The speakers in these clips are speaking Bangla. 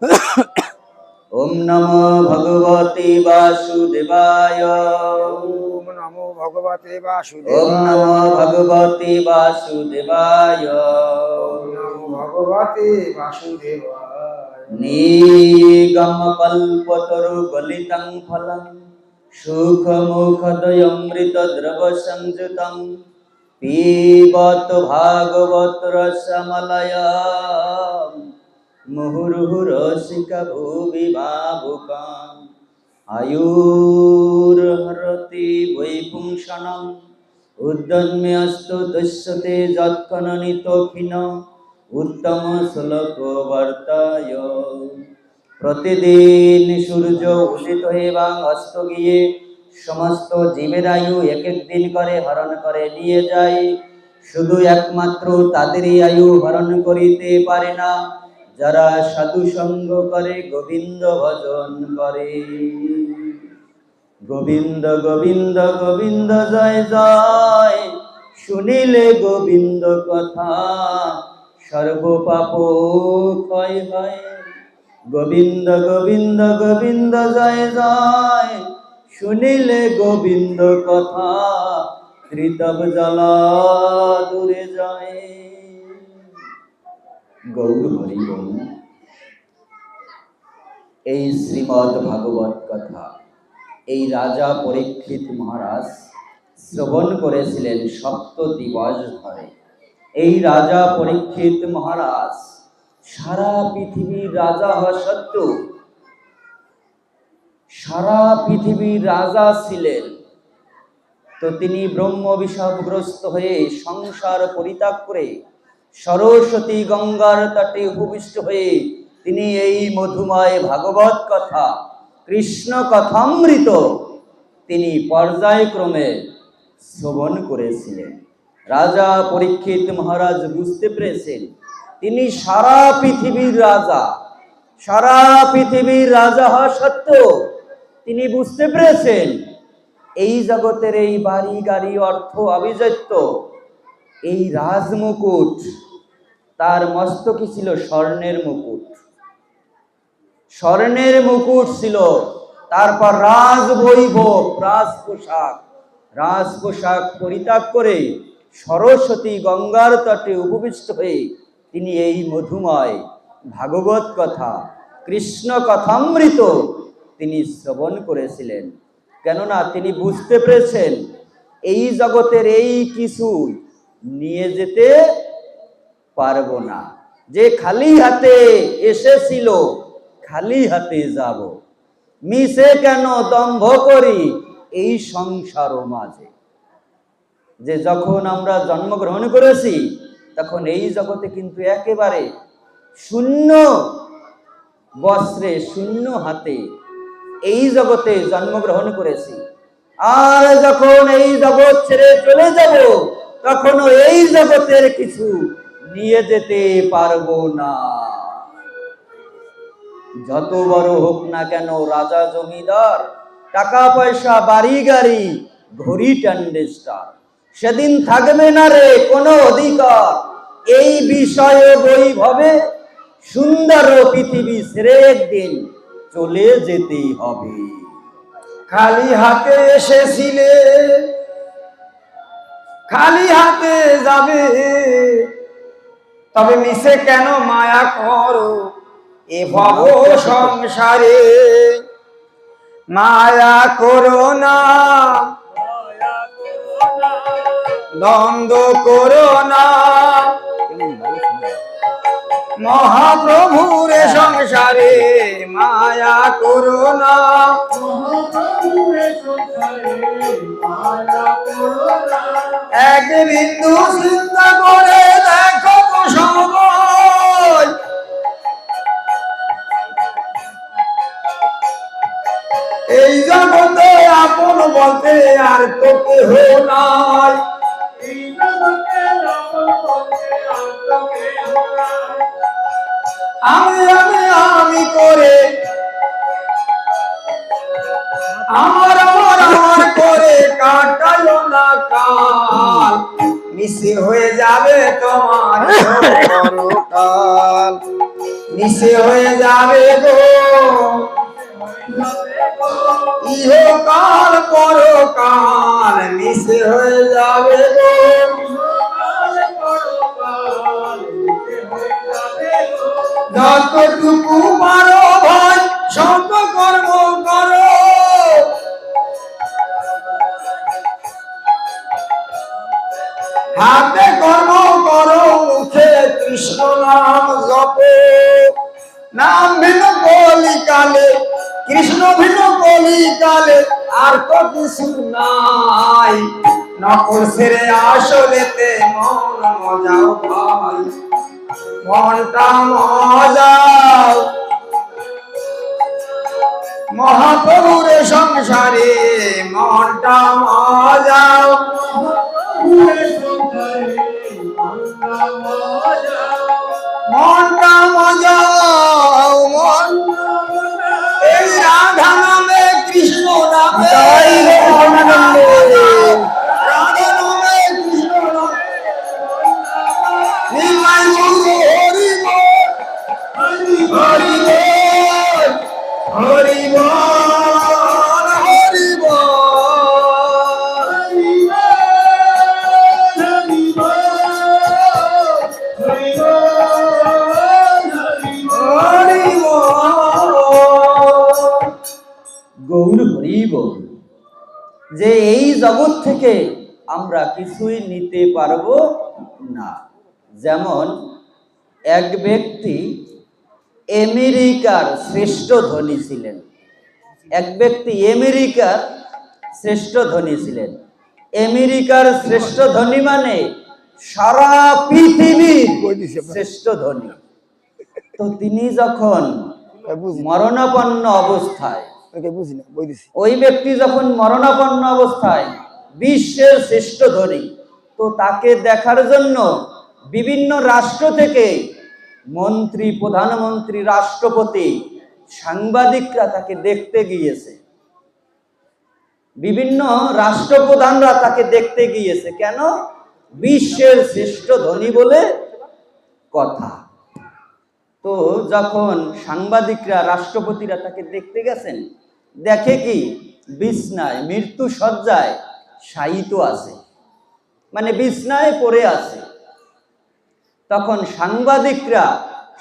ओम नमो भगवते वासुदेवाय। ओम नमो भगवते वासुदेवाय। ओम नमो भगवते वासुदेवाय। ओम नमो भगवते वासुदेवाय। निगम कल्पतरु गलितं फलं सुखमुखदयमृत द्रव संयुतं पीबत भागवत रसमलयम् मुहुर्हुरसिका भुवि भावुकाम् आयुर्हरति वैपुंसनम् उद्यम्यस्तु दृश्यते যৎক্ষণনিতক্ষিণ उत्तम श्लोक वर्ताय। प्रतिदिन সূর্য উদিত এবং অস্ত গিয়ে সমস্ত জীবের আয়ু এক এক দিন করে হরণ করে নিয়ে যায়, শুধু একমাত্র তাদেরই আয়ু হরণ করিতে পারে না যারা সাধু সঙ্গ করে গোবিন্দ ভজন করে। গোবিন্দ গোবিন্দ গোবিন্দ জয় জয়, শুনিলে গোবিন্দ কথা সর্ব পাপ ক্ষয় হয়। গোবিন্দ গোবিন্দ গোবিন্দ জয় জয়, শুনিলে গোবিন্দ কথা ত্রিতব জ্বালা দূরে যায়। গৌর হরি গৌর। এই শ্রীমদ্ ভাগবত কথা এই রাজা পরীক্ষিত মহারাজ শ্রবণ করেছিলেন 7 দিবস ধরে। এই রাজা পরীক্ষিত মহারাজ সারা পৃথিবীর রাজা হওয়া সত্ত্বেও, সারা পৃথিবীর রাজা ছিলেন, তো তিনি ব্রহ্মবিষাদগ্রস্ত হয়ে সংসার পরিত্যাগ করে সরস্বতী গঙ্গার তটে উপবিষ্ট হয়ে তিনি এই মধুময় ভাগবত কথা কৃষ্ণ কথামৃত তিনি পর্যায়ক্রমে শ্রবণ করেছিলেন। রাজা পরীক্ষিত মহারাজ বুঝতে পেরেছেন তিনি সারা পৃথিবীর রাজা, সারা পৃথিবীর রাজা হওয়া সত্ত্বেও তিনি বুঝতে পেরেছেন এই জগতের এই বাড়ি গাড়ি অর্থ আভিজাত্য, এই রাজমুকুট, তার মস্তকে ছিল স্বর্ণের মুকুট, স্বর্ণের মুকুট ছিল। তারপর রাজবৈভব, রাজপোশাক পরিত্যাগ করে সরস্বতী গঙ্গার তটে উপবিষ্ট হয়ে তিনি এই মধুময় ভাগবত কথা কৃষ্ণ কথামৃত তিনি শ্রবণ করেছিলেন। কেননা তিনি বুঝতে পেরেছেন এই জগতের এই কিছু নিয়ে যেতে পারবো না, যে খালি হাতে এসেছিল খালি হাতে যাব, মিশে কেন দম্ভ করি এই সংসার মাঝে। যে যখন আমরা জন্মগ্রহণ করেছি তখন এই জগতে কিন্তু একেবারে শূন্য বস্ত্রে শূন্য হাতে এই জগতে জন্মগ্রহণ করেছি। আর যখন এই জগৎ ছেড়ে চলে যাব তখনও এই জগতের কিছু নিয়ে যেতে পারবো না। যত বড় হোক না কেন রাজা জমিদার, টাকা পয়সা বাড়ি গাড়ি ঘড়ি ট্যান্ডেস্টার, সেদিন থাকবে না রে কোনো অধিকার। এই বিষয়ে বৈভবে সুন্দর পৃথিবী ছেড়ে একদিন চলে যেতেই হবে। খালি হাতে এসেছিলে খালি হাতে যাবে, তবে মিশে কেন মায়া করো এ ভব সংসারে। মায়া করো না, দ্বন্দ্ব করো না, মহাপ্রভুর সংসারে মায়া করো না। এক বিন্দু চিন্তা করে দেখো তো সময়, এই জগতে আপন বলতে আর তো কেহ নাই। আমি আমি আমি করে আমার আমার আমার করে কাটালো না কাল, মিশে হয়ে যাবে তোমার পরকাল। মিশে হয়ে যাবে গো ইহকাল পরকাল মিশে হয়ে যাবে গো যতটুকু পারো ভাই সত কর্ম করো হাতে কর্ম করো মুখে কৃষ্ণ নাম জপো নাম ভিন্ন কলিকালে কৃষ্ণ ভিন্ন কলিকালে আর তো কিছু নাই নকল ছেড়ে আসলেতে মন মজাও ভাই মনটা মজাও মহাপ্রভুর সংসারে মনটা মজাও মনটা মজাও মন এই রাধা নামে কৃষ্ণ নামে রাধা নামে কৃষ্ণ নামে নিমাই গুরু হরি বল হরি বল হরি বল হরি বল গৌর হরি বল। যে এই জগৎ থেকে আমরা কিছুই নিতে পারবো না। যেমন এক ব্যক্তি আমেরিকার শ্রেষ্ঠ ধনী ছিলেন, এক ব্যক্তি আমেরিকার শ্রেষ্ঠ ধনী ছিলেন। আমেরিকার শ্রেষ্ঠ ধনী মানে সারা পৃথিবীর শ্রেষ্ঠ ধনী। তো তিনি যখন মরণাপন্ন অবস্থায়, ওই ব্যক্তি যখন মরণাপন্ন অবস্থায় বিশ্বের শ্রেষ্ঠ ধনী, তো তাকে দেখার জন্য বিভিন্ন রাষ্ট্র থেকে মন্ত্রী, প্রধানমন্ত্রী, রাষ্ট্রপতি, সাংবাদিকরা তাকে দেখতে গিয়েছে। বিভিন্ন রাষ্ট্রপ্রধানরা তাকে দেখতে গিয়েছে। কেন? বিশ্বের শ্রেষ্ঠ ধনী বলে কথা। তো যখন সাংবাদিকরা, রাষ্ট্রপতিরা তাকে দেখতে গেছেন, দেখে কি বিছনায়, মৃত্যু শয্যায় শায়িত আছে, মানে বিছনায় পড়ে আছে। তখন সাংবাদিকরা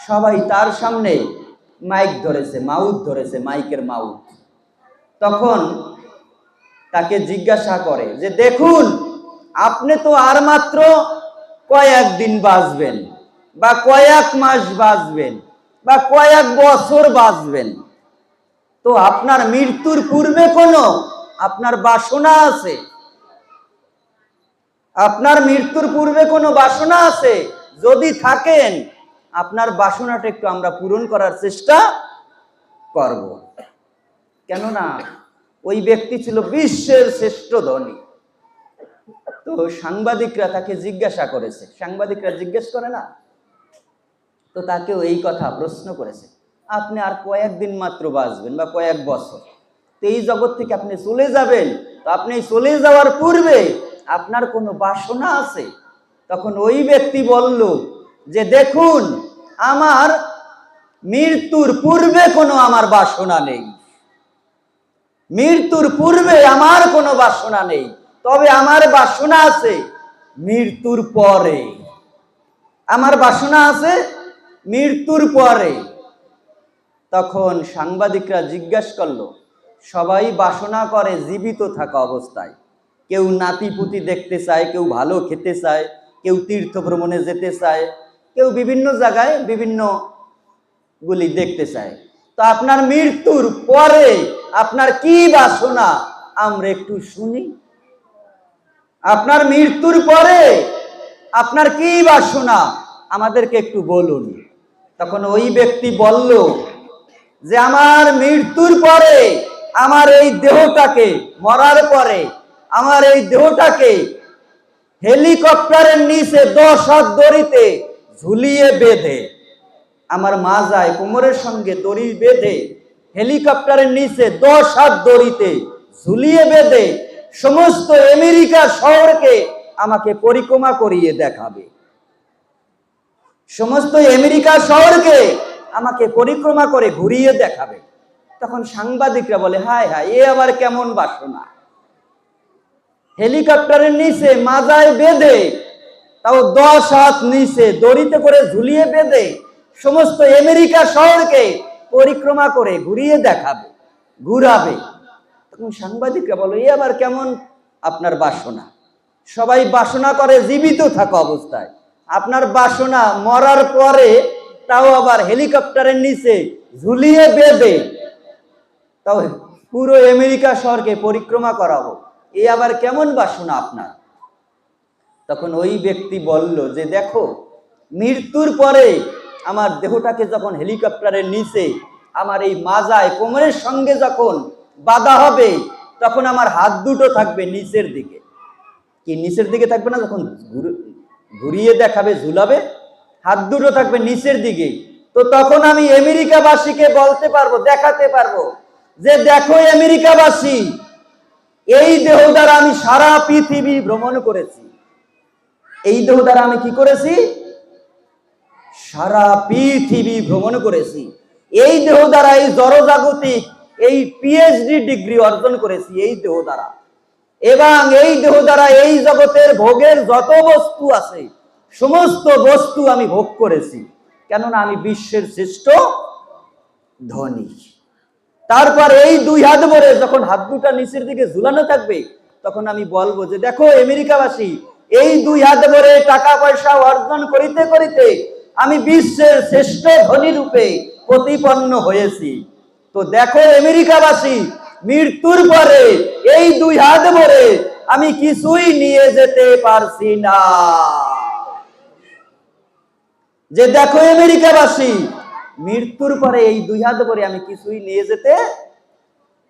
সবাই তার সামনে মাইক ধরেছে, মাউথ ধরেছে, মাইকের মাউথ। তখন তাকে জিজ্ঞাসা করে যে দেখুন, আপনি তো আর মাত্র কয়েকদিন বাঁচবেন, বা কয়েক মাস বাঁচবেন, বা কয়েক বছর বাঁচবেন। তো আপনার মৃত্যুর পূর্বে কোনো আপনার বাসনা আছে? আপনার মৃত্যুর পূর্বে কোনো বাসনা আছে? যদি থাকেন, আপনার বাসনাটা একটু আমরা পূরণ করার চেষ্টা করব। কেননা ওই ব্যক্তি ছিল বিশ্বের শ্রেষ্ঠ ধনী। তো সাংবাদিকরা তাকে জিজ্ঞাসা করেছে, সাংবাদিকরা জিজ্ঞেস করে না, তো তাকেও এই কথা প্রশ্ন করেছে, আপনি আর কয়েকদিন মাত্র বাঁচবেন বা কয়েক বছর, তো এই জগৎ থেকে আপনি চলে যাবেন, তো আপনি চলে যাওয়ার পূর্বে আপনার কোনো বাসনা আছে? তখন ওই ব্যক্তি বলল যে দেখুন, আমার মৃত্যুর পূর্বে কোনো আমার বাসনা নেই, মৃত্যুর পূর্বে আমার কোনো বাসনা নেই, তবে আমার বাসনা আছে মৃত্যুর পরে, আমার বাসনা আছে মৃত্যুর পরে। তখন সাংবাদিকরা জিজ্ঞাসা করলো, সবাই বাসনা করে জীবিত থাকা অবস্থায়, কেউ নাতিপুতি দেখতে চায়, কেউ ভালো খেতে চায়, কেউ তীর্থ ভ্রমণে যেতে চায়, কেউ বিভিন্ন জায়গায় বিভিন্ন গুলি দেখতে চায়। তো আপনার মৃত্যুর পরে আপনার কি বাসনা আমরা একটু শুনি। আপনার মৃত্যুর পরে আপনার কি বাসনা আমাদেরকে একটু বলুন। তখন ওই ব্যক্তি বলল যে আমার মৃত্যুর পরে, আমার এই দেহটাকে, মরার পরে আমার এই দেহটাকে হেলিকপ্টারের নিচে 10 হাত দড়িতে ঝুলিয়ে বেঁধে, আমার মাজায় কোমরের সঙ্গে দড়ি বেঁধে হেলিকপ্টারের নিচে 10 হাত দড়িতে ঝুলিয়ে বেঁধে সমস্ত আমেরিকা শহরকে আমাকে পরিক্রমা করিয়ে দেখাবে, সমস্ত আমেরিকা শহরকে আমাকে পরিক্রমা করে ঘুরিয়ে দেখাবে। তখন সাংবাদিকরা বলে, হায় হায়, এ আবার কেমন বাসনা! হেলিকপ্টারের নিচে মাজায় বেঁধে, তাও 10 হাত নিচে দড়িতে করে ঝুলিয়ে বেঁধে সমস্ত আমেরিকা শহরকে পরিক্রমা করে ঘুরিয়ে দেখাবে, ঘুরাবে। তখন সাংবাদিকরা বলে, এ আবার কেমন আপনার বাসনা? সবাই বাসনা করে জীবিত থাকা অবস্থায়, আপনার বাসনা মরার পরে, তাও আবার হেলিকপ্টারের নিচে ঝুলিয়ে বেঁধে, তাও পুরো আমেরিকা শহরকে পরিক্রমা করাবো, এ আবার কেমন বাসনা আপনার? তখন ওই ব্যক্তি বলল যে, দেখো, মৃত্যুর পরে আমার দেহটাকে যখন হেলিকপ্টারের নিচে আমার এই মাজায় কোমরের সঙ্গে যখন বাঁধা হবে, তখন আমার হাত দুটো থাকবে নিচের দিকে। কি নিচের দিকে থাকবে না? যখন ঘুরিয়ে দেখাবে, ঝুলাবে, হাত দুটো থাকবে নিচের দিকে। তো তখন আমি আমেরিকাবাসীকে বলতে পারবো, দেখাতে পারবো যে, দেখো আমেরিকাবাসী, এই দেহ দ্বারা আমি সারা পৃথিবী ভ্রমণ করেছি। এই দেহ দ্বারা আমি কি করেছি? সারা পৃথিবী ভ্রমণ করেছি। এই দেহ দ্বারা এই জড়জাগতিক এই পিএইচডি ডিগ্রি অর্জন করেছি এই দেহ দ্বারা। এবং এই দেহ দ্বারা এই জগতের ভোগের যত বস্তু আছে সমস্ত বস্তু আমি ভোগ করেছি, কেননা আমি বিশ্বের শ্রেষ্ঠ ধনী। তারপর এই 2 হাত ভরে যখন হাত দুটা নিচের দিকে ঝুলানো থাকবে, তখন আমি বলবো যে, দেখো আমেরিকাবাসী, এই 2 হাত ভরে টাকা পয়সা অর্জন করিতে করিতে আমি বিশ্বের শ্রেষ্ঠ ধনী রূপে প্রতিপন্ন হয়েছি। তো দেখো আমেরিকাবাসী, মৃত্যুর পরে এই 2 হাত ভরে আমি কিছুই নিয়ে যেতে পারছি না। যে দেখো আমেরিকাবাসী, মৃত্যুর পরে এই 2 হাত ভরে আমি কিছুই নিয়ে যেতে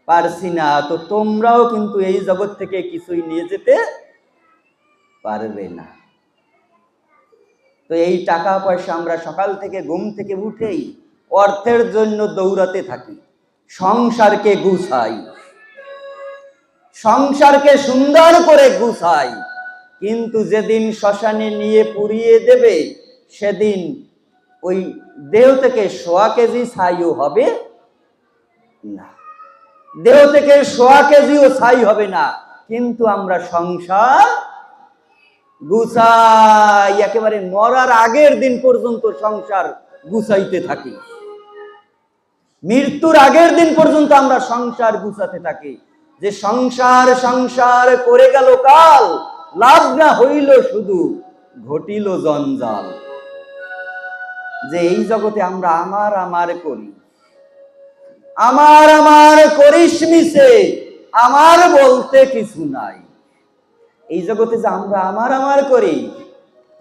পারছি না। তো তোমরাও কিন্তু এই জগৎ থেকে কিছুই নিয়ে যেতে পারবে না। তো এই টাকা পয়সা আমরা সকাল থেকে ঘুম থেকে উঠেই অর্থের জন্য দৌড়াতে থাকি, সংসারকে গুছাই, সংসারকে সুন্দর করে গুছাই, কিন্তু যেদিন শ্মশানে নিয়ে পুড়িয়ে দেবে, সেদিন ওই দেহ থেকে 100 কেজি ছাইও হবে না, দেহ থেকে 100 কেজিও ছাই হবে না। কিন্তু আমরা সংসার গুছাই, একেবারে মরার আগের দিন পর্যন্ত সংসার গুছাইতে থাকি, মৃত্যুর আগের দিন পর্যন্ত আমরা সংসার গুছাতে থাকি। যে সংসার সংসার করে গেল কাল, লাভ না হইল শুধু ঘটিল জঞ্জাল। যে এই জগতে আমরা আমার আমার করি, আমার আমার করিস মিশে, আমার বলতে কিছু নাই। এই জগতে যে আমরা আমার আমার করি,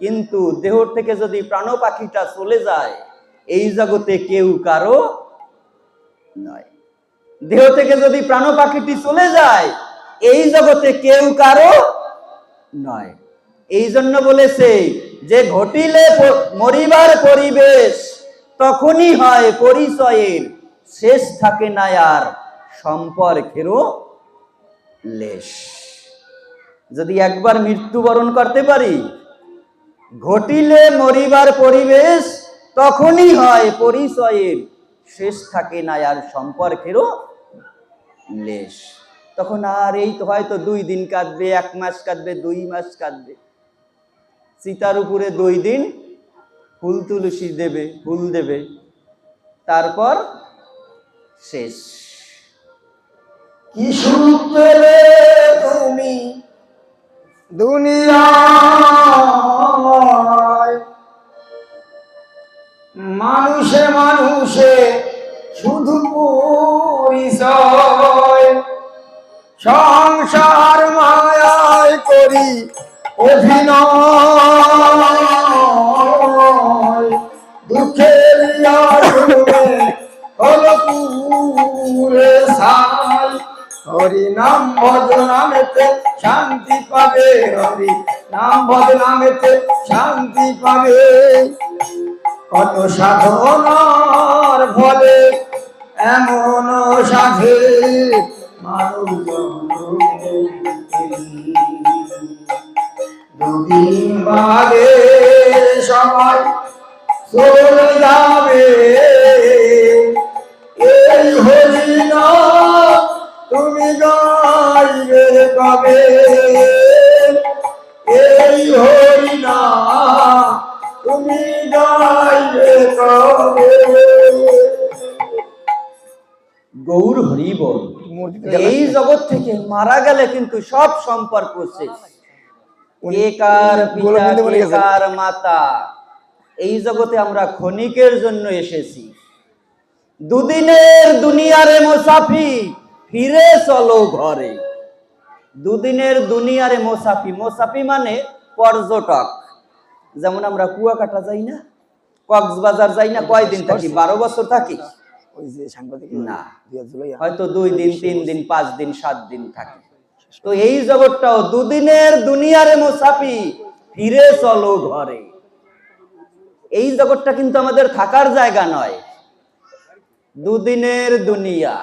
কিন্তু দেহ থেকে যদি প্রাণ পাখিটা চলে যায়, এই জগতে কেউ কারো নয়। দেহ থেকে যদি প্রাণ পাখিটি চলে যায়, এই জগতে কেউ কারো নয়। এই জন্য বলেছে যে, ঘটিলে মরিবার পরিবেশ, তখনই হয় পরিচয়ের, শেষ থাকে না আর সম্পর্কেরও লেশ। যদি একবার মৃত্যুবরণ করতে পারি, ঘটিলে মরিবার পরিবেশ, তখনই হয় পরিচয়ের, শেষ থাকে না আর সম্পর্কেরও লেশ। তখন আর এই তো হয়তো 2 দিন কাঁদবে, 1 মাস কাঁদবে, 2 মাস কাঁদবে, চিতার উপরে 2 দিন ফুল তুলসী দেবে, ফুল দেবে, তারপর শেষ। কি সুখ পেলে তুমি দুনিয়ায়, মানুষে মানুষে শুধু পরিচয়, সংসার মায়ায় করি অভিনয়, দুঃখের হলো পুরে সাই। হরি নাম ভজনামেতে শান্তি পাবে, হরি নাম ভজনামেতে শান্তি পাবে। কত সাধনার ফলে এমন সাধে মানব দুদিন বাদে সবাই চলে যাবে, গৌর হরি বল। মূর্তিটা এই জগৎ থেকে মারা গেলে কিন্তু সব সম্পর্ক শেষ। কে কার পিতা, গোলবিন্দু বলে কে গেছে। কার মাতা, এই জগতে আমরা ক্ষণিকের জন্য এসেছি। দুদিনের দুনিয়ারে মুসাফি, ফিরে চলো ঘরে। দুদিনের দুনিয়ারে মুসাফি, মুসাফি মানে পর্যটক। যেমন আমরা কুয়াকাটা যাই না, কক্সবাজার যাই না, কয়দিন থাকি? 12 বছর থাকি ওই যে সাংবাদিক না, 2 জুলাই হয়তো 2 দিন, 3 দিন, 5 দিন, 7 দিন থাকি। তো এই জগৎটাও দুদিনের দুনিয়ারে মুসাফি, ফিরে চলো ঘরে। এই জগৎটা কিন্তু আমাদের থাকার জায়গা নয়। দুদিনের দুনিয়া,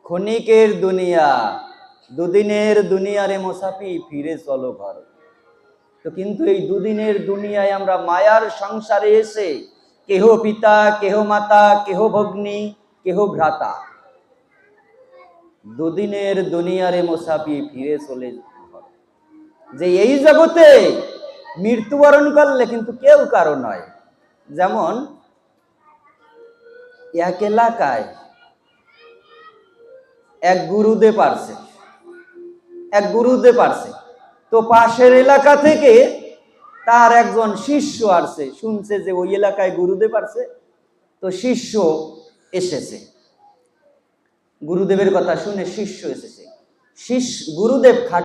ক্ষণিকের দুনিয়া, দুদিনের দুনিয়ারে মুসাফি, ফিরে চলো ঘরে। তো কিন্তু এই দুদিনের দুনিয়ায় আমরা মায়ার সংসারে এসে কেহ পিতা, কেহ মাতা, কেহ ভগ্নী, কেহ ভ্রাতা, দুদিনের দুনিয়ারে মুসাফি, ফিরে চলে ঘরে। যে এই জগতে মৃত্যুবরণ করলে কিন্তু কেউ কারো নয়। যেমন এক এলাকায় এক গুরুদেব আসছে, এক গুরুদেব আসছে, তো পাশের এলাকা থেকে তার একজন শিষ্য আসছে, শুনছে যে ওই এলাকায় গুরুদেব আসছে, তো শিষ্য এসেছে। গুরুদেবের কথা শুনে শিষ্য এসেছে। গুরুদেব